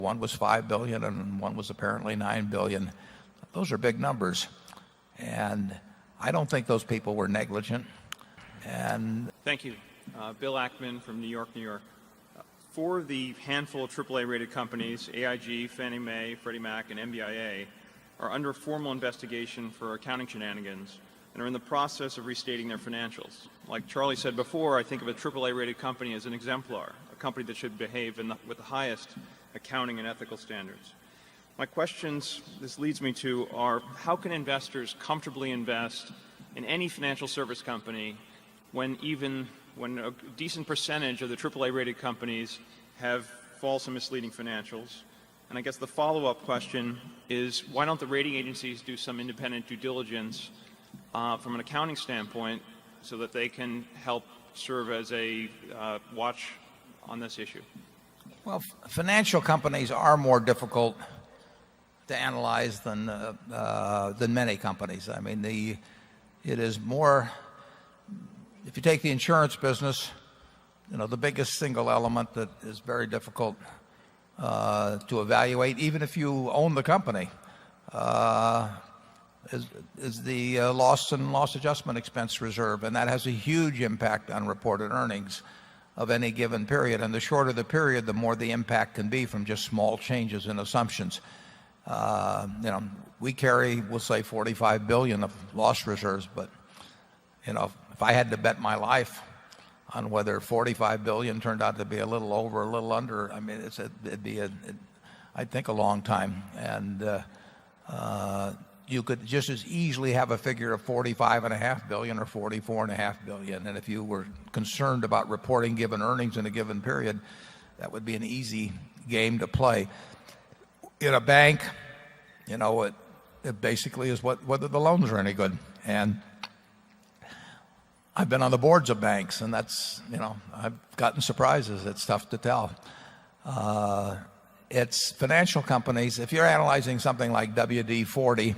One was $5 billion and one was apparently $9 billion. Those are big numbers. And I don't think those people were negligent. And thank you. Bill Ackman from New York, New York. For the handful of AAA rated companies, AIG, Fannie Mae, Freddie Mac, and MBIA are under formal investigation for accounting shenanigans and are in the process of restating their financials. Like Charlie said before, I think of a AAA rated company as an exemplar, a company that should behave with the highest accounting and ethical standards. My questions this leads me to are, how can investors comfortably invest in any financial service company when a decent percentage of the AAA rated companies have false and misleading financials? And I guess the follow-up question is, why don't the rating agencies do some independent due diligence from an accounting standpoint so that they can help serve as a watch on this issue? Well, financial companies are more difficult to analyze than many companies. I mean, it is more. If you take the insurance business, the biggest single element that is very difficult to evaluate, even if you own the company, is the loss and loss adjustment expense reserve, and that has a huge impact on reported earnings of any given period. And the shorter the period, the more the impact can be from just small changes in assumptions. We carry, we'll say, $45 billion of loss reserves, but if I had to bet my life on whether $45 billion turned out to be a little over, a little under, I mean, it'd be I'd think a long time. And you could just as easily have a figure of $45.5 billion or $44.5 billion. And if you were concerned about reporting given earnings in a given period, that would be an easy game to play. In a bank, it basically is whether the loans are any good. And I've been on the boards of banks, and that's, I've gotten surprises. It's tough to tell. It's financial companies. If you're analyzing something like WD-40,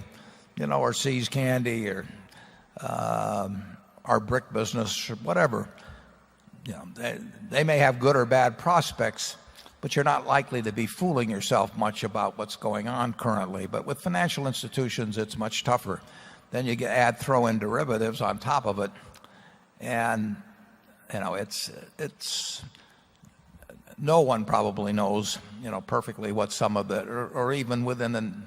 or See's Candy, or our brick business, or whatever, they may have good or bad prospects, but you're not likely to be fooling yourself much about what's going on currently. But with financial institutions, it's much tougher. Then you throw in derivatives on top of it, and it's no one probably knows perfectly what some of the, or even within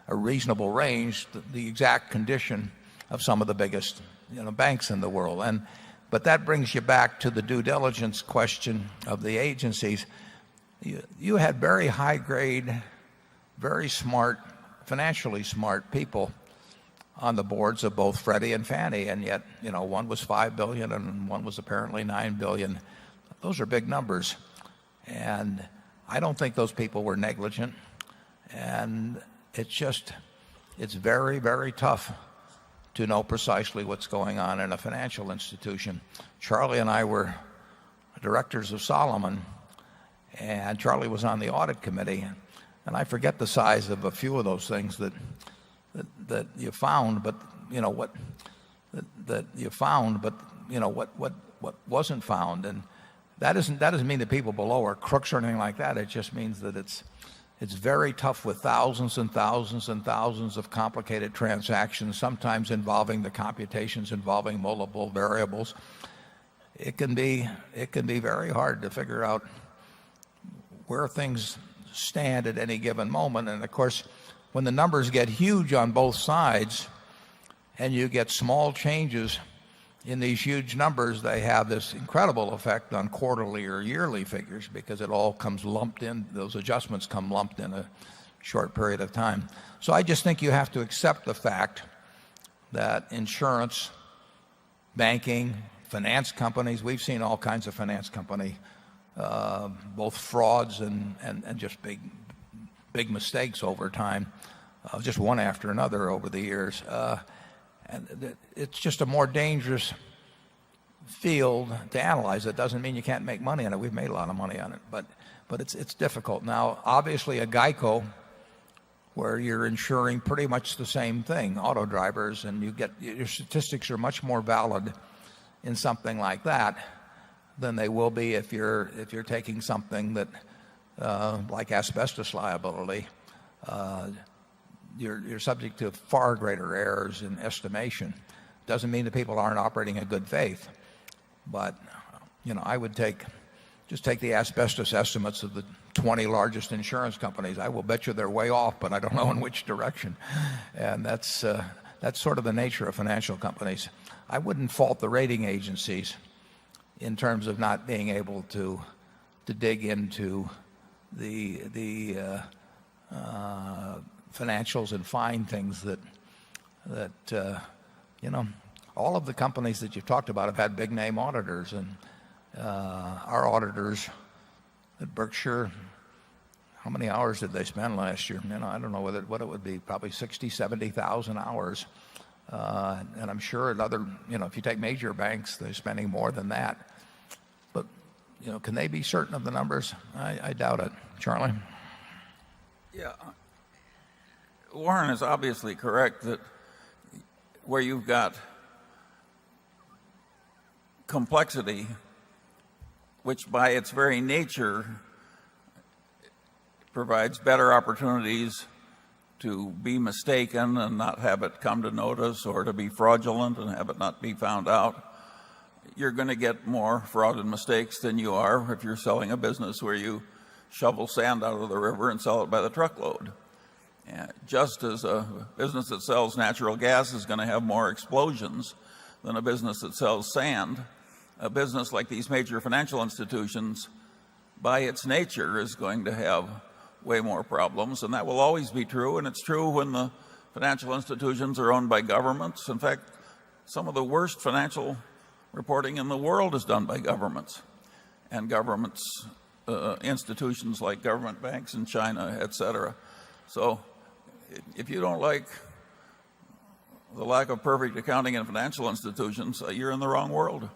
a reasonable range, the exact condition of some of the biggest banks in the world. But that brings you back to the due diligence question of the agencies. You had very high grade, very smart, financially smart people on the boards of both Freddie and Fannie, and yet one was $5 billion and one was apparently $9 billion. Those are big numbers, and I don't think those people were negligent. And it's very, very tough to know precisely what's going on in a financial institution. Charlie and I were directors of Solomon, and Charlie was on the audit committee, and I forget the size of a few of those things that you found, but what wasn't found. And that doesn't mean that people below are crooks or anything like that. It just means that it's very tough with thousands and thousands and thousands of complicated transactions, sometimes involving the computations involving multiple variables. It can be very hard to figure out where things stand at any given moment. And of course, when the numbers get huge on both sides and you get small changes in these huge numbers, they have this incredible effect on quarterly or yearly figures, because it all comes lumped in. Those adjustments come lumped in a short period of time. So I just think you have to accept the fact that insurance, banking, finance companies, we've seen all kinds of finance company, both frauds and just big mistakes over time, just one after another over the years. And it's just a more dangerous field to analyze. It doesn't mean you can't make money on it. We've made a lot of money on it, but it's difficult. Now, obviously, a GEICO, where you're insuring pretty much the same thing, auto drivers, and your statistics are much more valid in something like that than they will be if you're taking something that like asbestos liability, you're subject to far greater errors in estimation. Doesn't mean that people aren't operating in good faith, but I would just take the asbestos estimates of the 20 largest insurance companies. I will bet you they're way off, but I don't know in which direction. And that's sort of the nature of financial companies. I wouldn't fault the rating agencies in terms of not being able to dig into the financials and find things that all of the companies that you've talked about have had big name auditors, and our auditors at Berkshire, how many hours did they spend last year? I don't know what it would be, probably 70,000 hours. And I'm sure if you take major banks, they're spending more than that. But, can they be certain of the numbers? I doubt it. Charlie? Yeah. Warren is obviously correct that where you've got complexity, which by its very nature provides better opportunities to be mistaken and not have it come to notice, or to be fraudulent and have it not be found out, you're going to get more fraud and mistakes than you are if you're selling a business where you shovel sand out of the river and sell it by the truckload. Just as a business that sells natural gas is going to have more explosions than a business that sells sand, a business like these major financial institutions, by its nature, is going to have way more problems, and that will always be true. And it's true when the financial institutions are owned by governments. In fact, some of the worst financial reporting in the world is done by governments, and governments, institutions like government banks in China, etc. So if you don't like the lack of perfect accounting in financial institutions, you're in the wrong world.